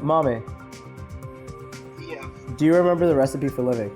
Mommy, Yeah. do you remember the recipe for living?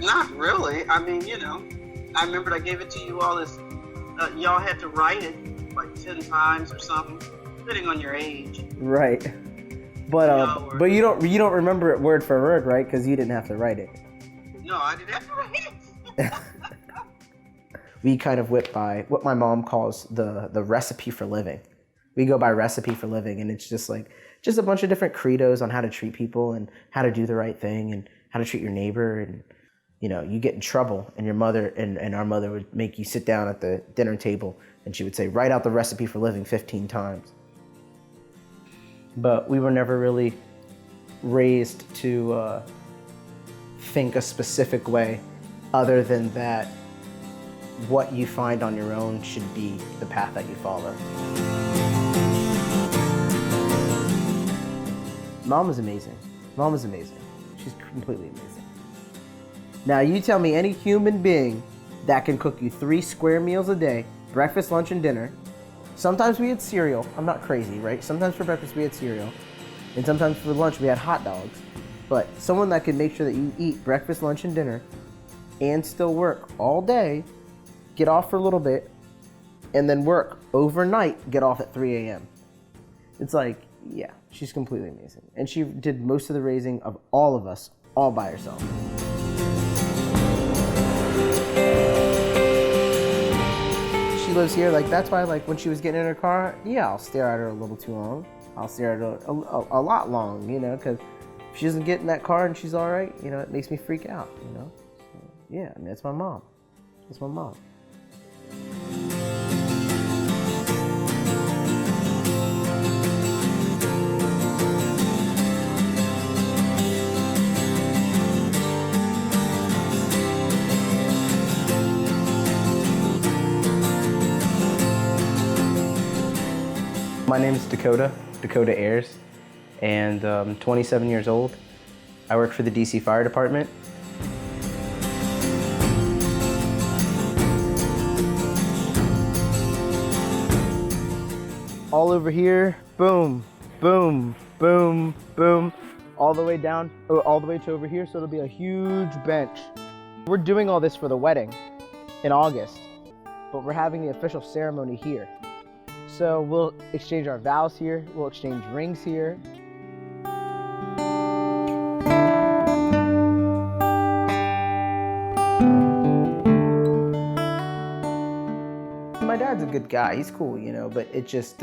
Not really. I mean, I remember I gave it to you all this, y'all had to write it like 10 times or something, depending on your age. Right. But you don't remember it word for word, right? Because you didn't have to write it. No, I didn't have to write it. We kind of went by what my mom calls the recipe for living. We go by recipe for living, and it's just a bunch of different credos on how to treat people and how to do the right thing and how to treat your neighbor. And you get in trouble, and your mother and our mother would make you sit down at the dinner table, and she would say, write out the recipe for living 15 times. But we were never really raised to think a specific way other than that what you find on your own should be the path that you follow. Mom is amazing. Mom is amazing. She's completely amazing. Now you tell me any human being that can cook you 3 square meals a day, breakfast, lunch, and dinner. Sometimes we had cereal. I'm not crazy, right? Sometimes for breakfast we had cereal. And sometimes for lunch we had hot dogs. But someone that can make sure that you eat breakfast, lunch, and dinner and still work all day, get off for a little bit, and then work overnight, get off at 3 a.m. It's like, yeah, she's completely amazing. And she did most of the raising of all of us, all by herself. She lives here, that's why, when she was getting in her car, yeah, I'll stare at her a little too long. I'll stare at her a lot long, because if she doesn't get in that car and she's all right, it makes me freak out, So, yeah, I mean, that's my mom. That's my mom. My name is Dakota Ayers, and I'm 27 years old. I work for the DC Fire Department. All over here, boom, boom, boom, boom, all the way down, all the way to over here, so it'll be a huge bench. We're doing all this for the wedding in August, but we're having the official ceremony here. So we'll exchange our vows here, we'll exchange rings here. My dad's a good guy, he's cool, but it just,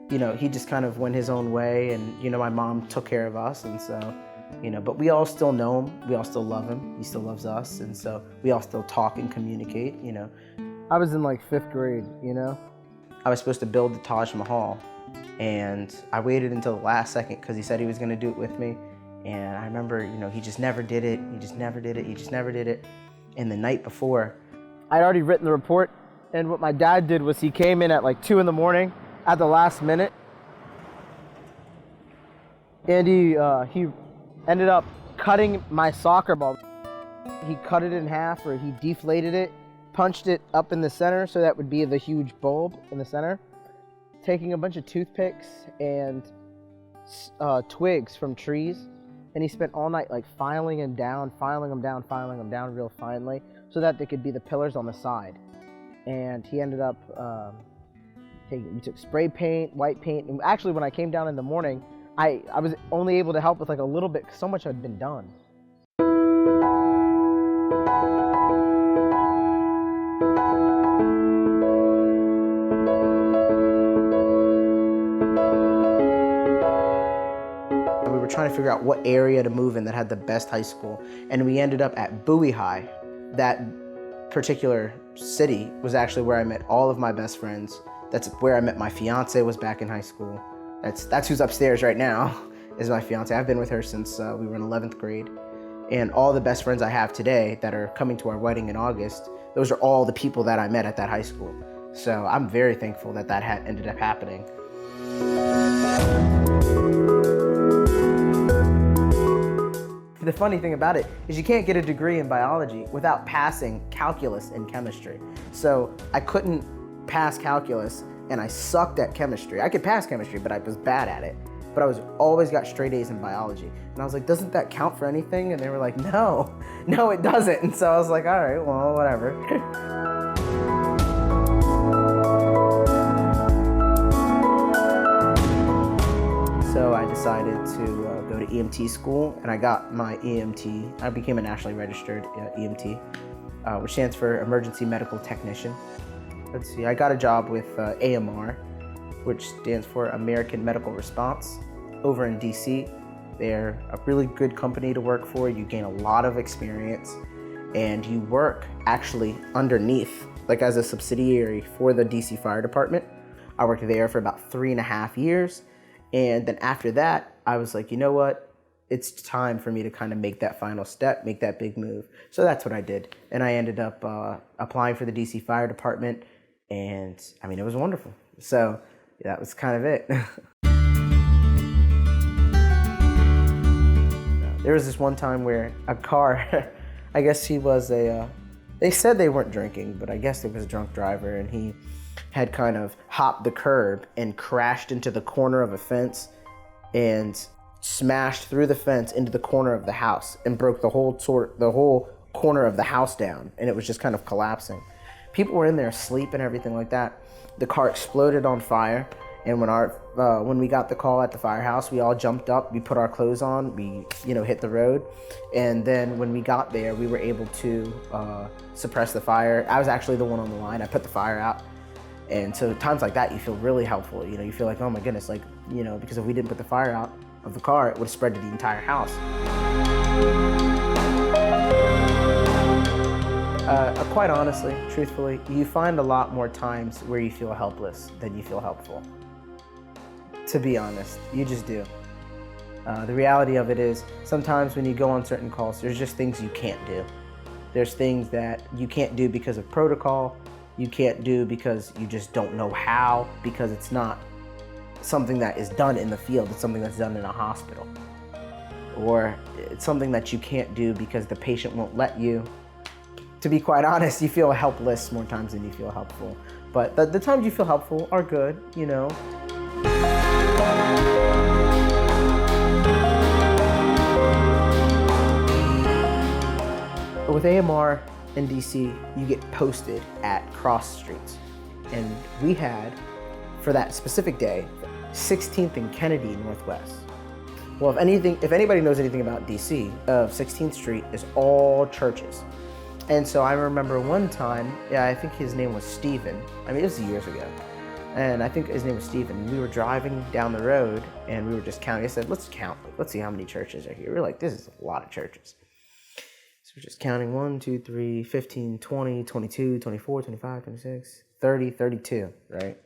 he just kind of went his own way, and, my mom took care of us, and so, but we all still know him, we all still love him, he still loves us, and so we all still talk and communicate, I was in 5th grade, I was supposed to build the Taj Mahal, and I waited until the last second because he said he was going to do it with me. And I remember, he just never did it. He just never did it. And the night before, I'd already written the report. And what my dad did was he came in at 2 in the morning at the last minute. And he ended up cutting my soccer ball. He cut it in half, or he deflated it, punched it up in the center so that would be the huge bulb in the center, taking a bunch of toothpicks and twigs from trees, and he spent all night filing them down real finely so that they could be the pillars on the side. And he ended up we took spray paint, white paint, and actually when I came down in the morning, I was only able to help with a little bit because so much had been done. Trying to figure out what area to move in that had the best high school, and we ended up at Bowie High. That particular city was actually where I met all of my best friends. That's where I met my fiance, was back in high school. That's who's upstairs right now, is my fiance. I've been with her since we were in 11th grade. And all the best friends I have today that are coming to our wedding in August, those are all the people that I met at that high school. So I'm very thankful that ended up happening. The funny thing about it is you can't get a degree in biology without passing calculus and chemistry. So I couldn't pass calculus and I sucked at chemistry. I could pass chemistry, but I was bad at it. But I was always got straight A's in biology. And I was like, doesn't that count for anything? And they were like, no, it doesn't. And so I was like, all right, well, whatever. So I decided to go to EMT school, and I got my EMT. I became a nationally registered EMT, which stands for Emergency Medical Technician. Let's see, I got a job with AMR, which stands for American Medical Response, over in DC. They're a really good company to work for. You gain a lot of experience, and you work actually underneath, like as a subsidiary for the DC Fire Department. I worked there for about 3.5 years. And then after that, I was like, you know what? It's time for me to kind of make that final step, make that big move. So that's what I did. And I ended up applying for the DC Fire Department. And I mean, it was wonderful. So that was kind of it. There was this one time where a car, I guess he was they said they weren't drinking, but I guess it was a drunk driver, and he had kind of hopped the curb and crashed into the corner of a fence and smashed through the fence into the corner of the house and broke the whole corner of the house down, and it was just kind of collapsing. People were in there asleep and everything like that. The car exploded on fire, and when we got the call at the firehouse, we all jumped up, we put our clothes on, we hit the road, and then when we got there, we were able to suppress the fire. I was actually the one on the line. I put the fire out. And so times like that, you feel really helpful. You feel like, oh my goodness, because if we didn't put the fire out of the car, it would have spread to the entire house. Quite honestly, truthfully, you find a lot more times where you feel helpless than you feel helpful. To be honest, you just do. The reality of it is, sometimes when you go on certain calls, there's just things you can't do. There's things that you can't do because of protocol. You can't do because you just don't know how, because it's not something that is done in the field, it's something that's done in a hospital. Or it's something that you can't do because the patient won't let you. To be quite honest, you feel helpless more times than you feel helpful. But the times you feel helpful are good, With AMR in DC, you get posted at cross streets. And we had, for that specific day, 16th and Kennedy Northwest. Well, if anybody knows anything about DC, 16th Street is all churches. And so I remember one time, I think his name was Steven. I mean, it was years ago. And I think his name was Steven. We were driving down the road and we were just counting. I said, let's count. Let's see how many churches are here. We were like, this is a lot of churches. So we're just counting 1, 2, 3, 15, 20, 22, 24, 25, 26, 30, 32, right?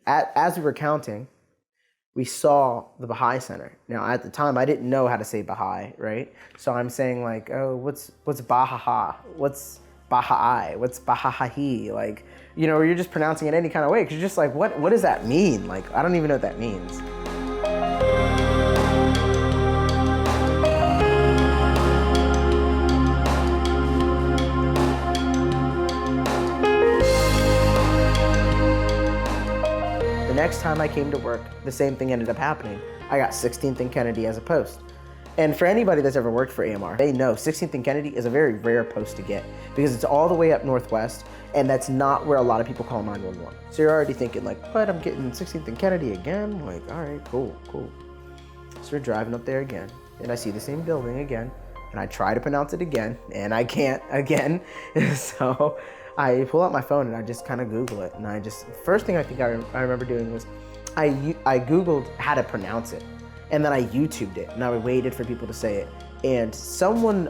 As we were counting, we saw the Baha'i Center. Now, at the time, I didn't know how to say Baha'i, right? So I'm saying like, oh, what's Baha'i? What's Baha'i? What's Baha'i? Like, you're just pronouncing it any kind of way, because you're just like, what does that mean? Like, I don't even know what that means. Next time I came to work, the same thing ended up happening. I got 16th and Kennedy as a post. And for anybody that's ever worked for AMR, they know 16th and Kennedy is a very rare post to get, because it's all the way up northwest, and that's not where a lot of people call 911. So you're already thinking like, what, I'm getting 16th and Kennedy again? Like, all right, cool. So we're driving up there again, and I see the same building again, and I try to pronounce it again, and I can't again. So I pull out my phone and I just kind of Google it, and first thing I think I remember doing was I Googled how to pronounce it, and then I YouTubed it, and I waited for people to say it. And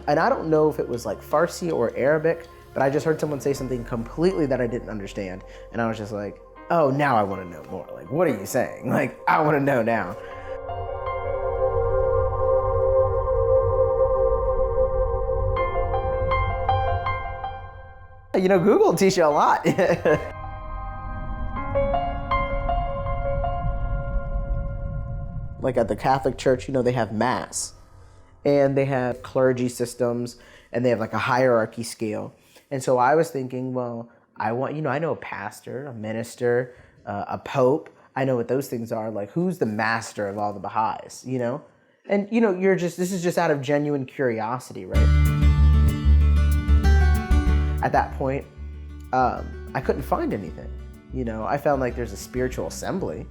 I don't know if it was like Farsi or Arabic, but I just heard someone say something completely that I didn't understand, and I was just like, oh, now I want to know more. Like, what are you saying? Like, I want to know now. Google will teach you a lot. Like at the Catholic Church, they have Mass, and they have clergy systems, and they have like a hierarchy scale. And so I was thinking, well, I want, I know a pastor, a minister, a pope. I know what those things are. Like, who's the master of all the Baha'is, And, this is just out of genuine curiosity, right? At that point, I couldn't find anything. I found like there's a spiritual assembly.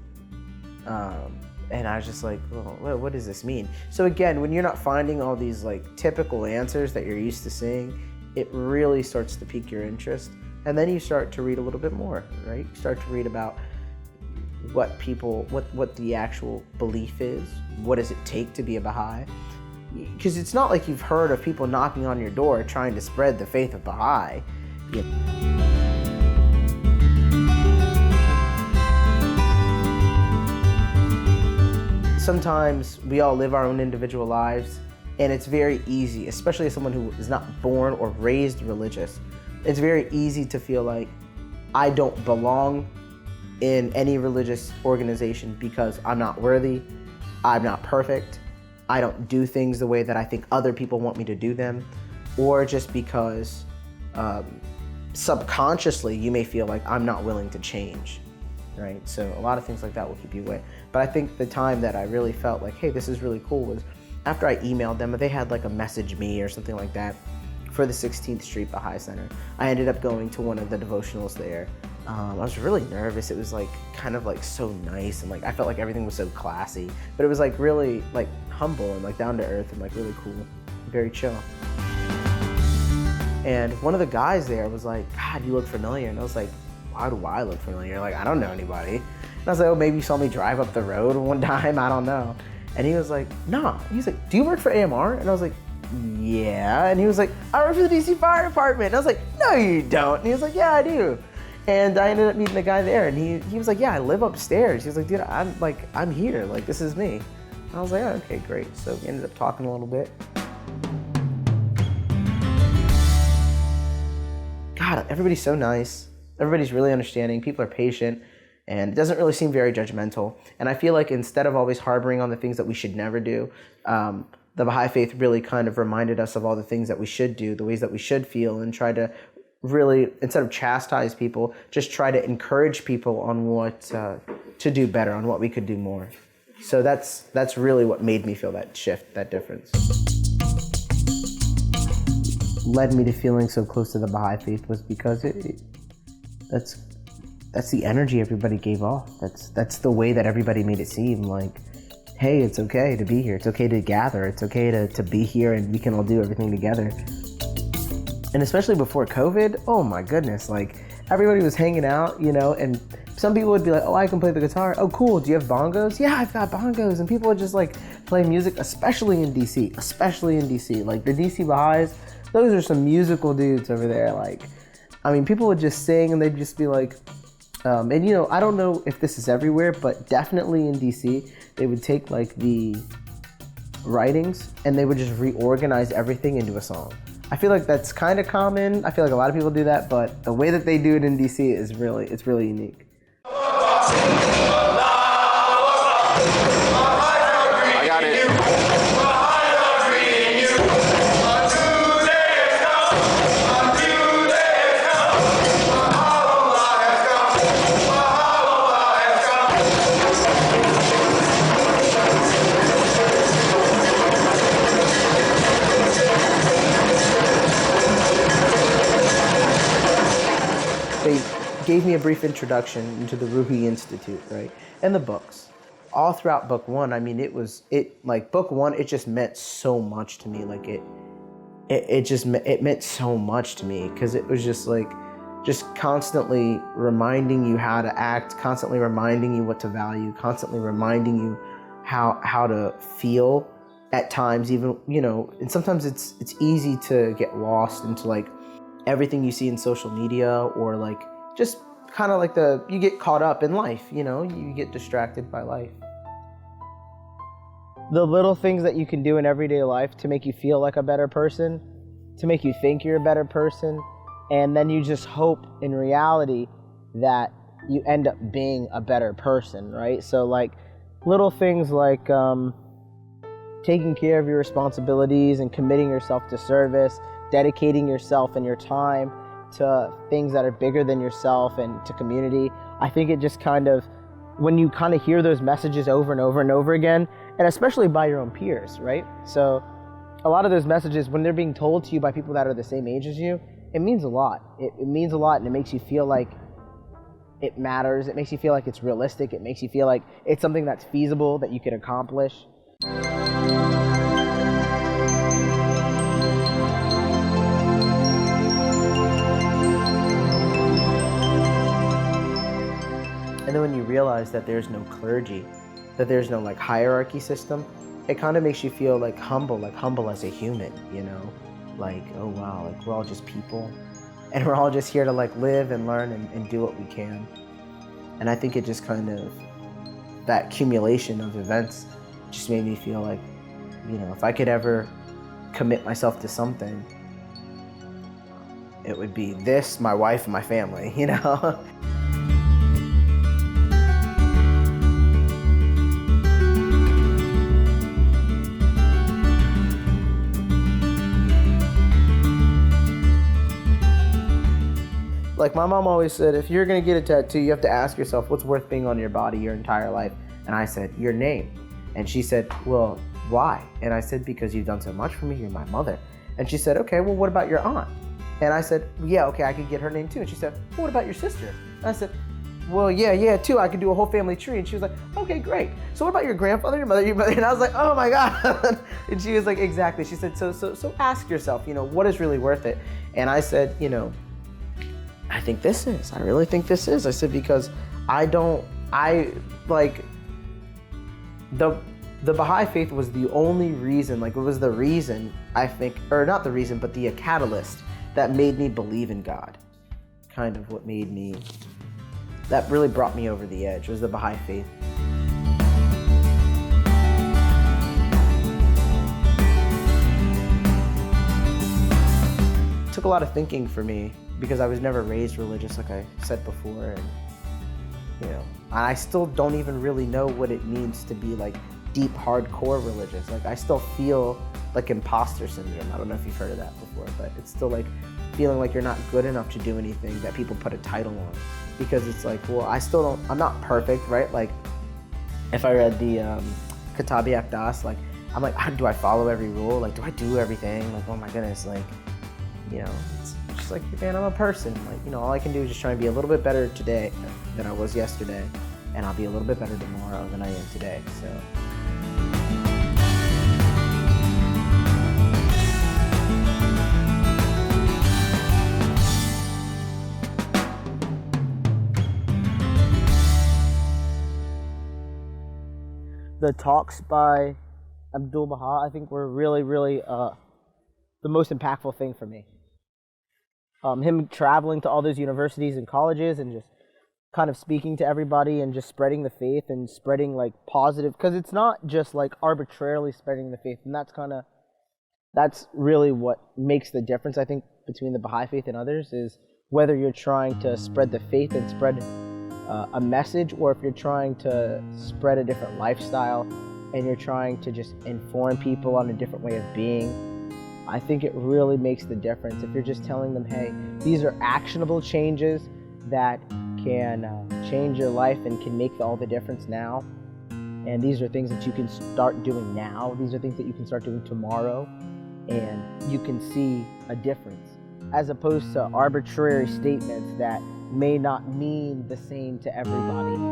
And I was just like, well, what does this mean? So again, when you're not finding all these like typical answers that you're used to seeing, it really starts to pique your interest. And then you start to read a little bit more, right? You start to read about what the actual belief is. What does it take to be a Baha'i? Because it's not like you've heard of people knocking on your door trying to spread the faith of Baha'i. Sometimes we all live our own individual lives, and it's very easy, especially as someone who is not born or raised religious, it's very easy to feel like I don't belong in any religious organization because I'm not worthy, I'm not perfect, I don't do things the way that I think other people want me to do them, or just because subconsciously you may feel like I'm not willing to change. Right? So a lot of things like that will keep you away. But I think the time that I really felt like, hey, this is really cool was after I emailed them. They had like a message me or something like that for the 16th Street Baha'i Center. I ended up going to one of the devotionals there. I was really nervous. It was like kind of like so nice, and like I felt like everything was so classy. But it was like really like humble and like down to earth and like really cool, very chill. And one of the guys there was like, God, you look familiar. And I was like, why do I look familiar? Like, I don't know anybody. And I was like, oh, maybe you saw me drive up the road one time, I don't know. And he was like, nah. He's like, do you work for AMR? And I was like, yeah. And he was like, I work for the DC Fire Department. And I was like, no, you don't. And he was like, yeah, I do. And I ended up meeting the guy there, and he was like, yeah, I live upstairs. He was like, dude, I'm here. Like, this is me. And I was like, oh, okay, great. So we ended up talking a little bit. God, everybody's so nice. Everybody's really understanding. People are patient, and it doesn't really seem very judgmental. And I feel like instead of always harboring on the things that we should never do, the Baha'i Faith really kind of reminded us of all the things that we should do, the ways that we should feel, and try to really, instead of chastise people, just try to encourage people on what to do better, on what we could do more. So that's really what made me feel that shift, that difference. Led me to feeling so close to the Baha'i Faith was because that's the energy everybody gave off. That's the way that everybody made it seem like, hey, it's okay to be here. It's okay to gather. It's okay to be here, and we can all do everything together. And especially before COVID, oh my goodness, like everybody was hanging out, and some people would be like, oh, I can play the guitar. Oh, cool. Do you have bongos? Yeah, I've got bongos. And people would just like play music, especially in DC. Like the DC Baha'is, those are some musical dudes over there. Like, I mean, people would just sing, and they'd just be like, and I don't know if this is everywhere, but definitely in DC, they would take like the writings and they would just reorganize everything into a song. I feel like that's kind of common. I feel like a lot of people do that, but the way that they do it in DC is really unique. I got it. They gave me a brief introduction into the Ruhi Institute, right? And the books. All throughout book one, I mean, book one, it just meant so much to me. Like it meant so much to me, because it was just like, just constantly reminding you how to act, constantly reminding you what to value, constantly reminding you how to feel at times, even, and sometimes it's easy to get lost into like everything you see in social media, or like just kind of like you get caught up in life, you get distracted by life. The little things that you can do in everyday life to make you feel like a better person, to make you think you're a better person, and then you just hope in reality that you end up being a better person, right? So like little things like taking care of your responsibilities and committing yourself to service, dedicating yourself and your time to things that are bigger than yourself and to community. I think it just kind of, when you kind of hear those messages over and over and over again, and especially by your own peers, right? So a lot of those messages, when they're being told to you by people that are the same age as you, it means a lot. It means a lot, and it makes you feel like it matters. It makes you feel like it's realistic. It makes you feel like it's something that's feasible, that you can accomplish. And then when you realize that there's no clergy, that there's no like hierarchy system, it kind of makes you feel like humble as a human, you know? Like, oh wow, like we're all just people, and we're all just here to like live and learn and do what we can. And I think it just kind of, that accumulation of events just made me feel like, you know, if I could ever commit myself to something, it would be this, my wife, and my family, you know? Like my mom always said, if you're gonna get a tattoo, you have to ask yourself what's worth being on your body your entire life. And I said, your name. And she said, well, why? And I said, because you've done so much for me, you're my mother. And she said, okay, well, what about your aunt? And I said, yeah, okay, I could get her name too. And she said, well, what about your sister? And I said, well, yeah, too, I could do a whole family tree. And she was like, okay, great. So what about your grandfather, your mother, your brother? And I was like, oh my God. And she was like, exactly. She said, so ask yourself, you know, what is really worth it? And I said, you know, I think this is. I really think this is. I said, because the Baha'i faith was the only reason, like it was the reason, I think, or not the reason, but the catalyst that made me believe in God. Kind of what made me, that really brought me over the edge, was the Baha'i faith. It took a lot of thinking for me, because I was never raised religious, like I said before, and you know, I still don't even really know what it means to be like deep, hardcore religious. Like I still feel like imposter syndrome. I don't know if you've heard of that before, but it's still like feeling like you're not good enough to do anything that people put a title on, because it's like, well, I'm not perfect, right? Like if I read the Kitabi Akdas, like I'm like, do I follow every rule? Like, do I do everything? Like, oh my goodness, like, you know, it's just like, man, I'm a person. Like, you know, all I can do is just try and be a little bit better today than I was yesterday, and I'll be a little bit better tomorrow than I am today, so. The talks by Abdul Baha, I think, were really, really the most impactful thing for me. Him traveling to all those universities and colleges and just kind of speaking to everybody and just spreading the faith and spreading like positive, because it's not just like arbitrarily spreading the faith, and that's really what makes the difference, I think, between the Baha'i faith and others, is whether you're trying to spread the faith and spread a message, or if you're trying to spread a different lifestyle and you're trying to just inform people on a different way of being. I think it really makes the difference if you're just telling them, hey, these are actionable changes that can change your life and can make all the difference now. And these are things that you can start doing now. These are things that you can start doing tomorrow, and you can see a difference, as opposed to arbitrary statements that may not mean the same to everybody.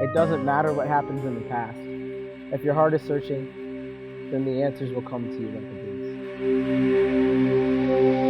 It doesn't matter what happens in the past. If your heart is searching, then the answers will come to you like a breeze.